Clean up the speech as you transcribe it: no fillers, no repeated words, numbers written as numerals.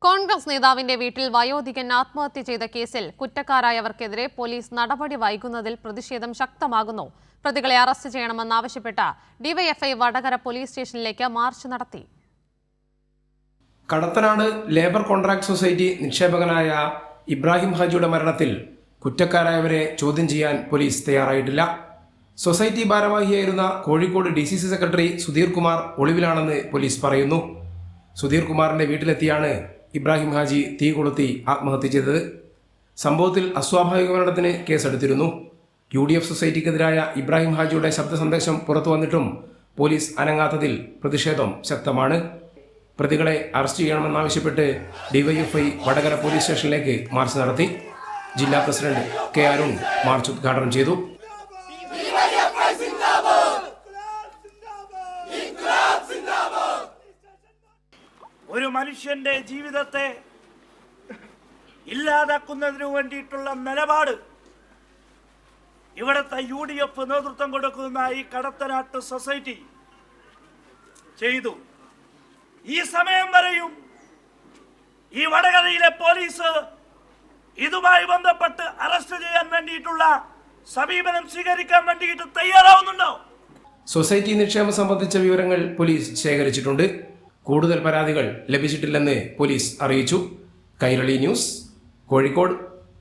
കോൺഗ്രസ് നേതാവിന്റെ വീട്ടിൽ വയോധികൻ ആത്മഹത്യ ചെയ്ത കേസിൽ കുറ്റക്കാരായവർക്കെതിരെ പോലീസ് നടപടി വൈകുന്നതിൽ പ്രതിഷേധം ശക്തമാകുന്നു. പ്രതികളെ അറസ്റ്റ് ചെയ്യണമെന്നാവശ്യപ്പെട്ട് ഡിവൈഎഫ്ഐ വടകര പോലീസ് സ്റ്റേഷനിലേക്ക് മാർച്ച് നടത്തി. കടത്തനാട് ലേബർ കോൺട്രാക്ട് സൊസൈറ്റി നിക്ഷേപകനായ ഇബ്രാഹിം ഹാജിയുടെ മരണത്തിൽ കുറ്റക്കാരായവരെ ചോദ്യം ചെയ്യാൻ പോലീസ് തയ്യാറായിട്ടില്ല. സൊസൈറ്റി ഭാരവാഹിയായിരുന്ന കോഴിക്കോട് DCC സെക്രട്ടറി സുധീർ കുമാർ ഒളിവിലാണെന്ന് പോലീസ് പറയുന്നു. സുധീർ കുമാറിന്റെ വീട്ടിലെത്തിയാണ് ഇബ്രാഹിം ഹാജി തീ കൊളുത്തി ആത്മഹത്യ ചെയ്തത്. സംഭവത്തിൽ അസ്വാഭാവിക മരണത്തിന് കേസെടുത്തിരുന്നു. UDF സൊസൈറ്റിക്കെതിരായ ഇബ്രാഹിം ഹാജിയുടെ ശബ്ദ സന്ദേശം പുറത്തു വന്നിട്ടും പോലീസ് അനങ്ങാത്തതിൽ പ്രതിഷേധം ശക്തമാണ്. പ്രതികളെ അറസ്റ്റ് ചെയ്യണമെന്നാവശ്യപ്പെട്ട് ഡിവൈഎഫ്ഐ വടകര പോലീസ് സ്റ്റേഷനിലേക്ക് മാർച്ച് നടത്തി. ജില്ലാ പ്രസിഡന്റ് കെ അരുൺ മാർച്ച് ഉദ്ഘാടനം ചെയ്തു. ഒരു മനുഷ്യന്റെ ജീവിതത്തെ ഇല്ലാതാക്കുന്നതിനു വേണ്ടിയിട്ടുള്ള നിലപാട് ഇവിടുത്തെ UDF നേതൃത്വം കൊടുക്കുന്ന ഈ കടത്തനാട്ട് സൊസൈറ്റി ചെയ്തു. ഈ സമയം വരെയും ഈ വടകരയിലെ പോലീസ് ഇതുമായി ബന്ധപ്പെട്ട് അറസ്റ്റ് ചെയ്യാൻ വേണ്ടിയിട്ടുള്ള സമീപനം സ്വീകരിക്കാൻ വേണ്ടിയിട്ട് തയ്യാറാവുന്നുണ്ടോ? സൊസൈറ്റി നിക്ഷേപം സംബന്ധിച്ച വിവരങ്ങൾ പോലീസ് ശേഖരിച്ചിട്ടുണ്ട്. കൂടുതൽ പരാതികൾ ലഭിച്ചിട്ടില്ലെന്ന് പോലീസ് അറിയിച്ചു. കൈരളി ന്യൂസ്, കോഴിക്കോട്.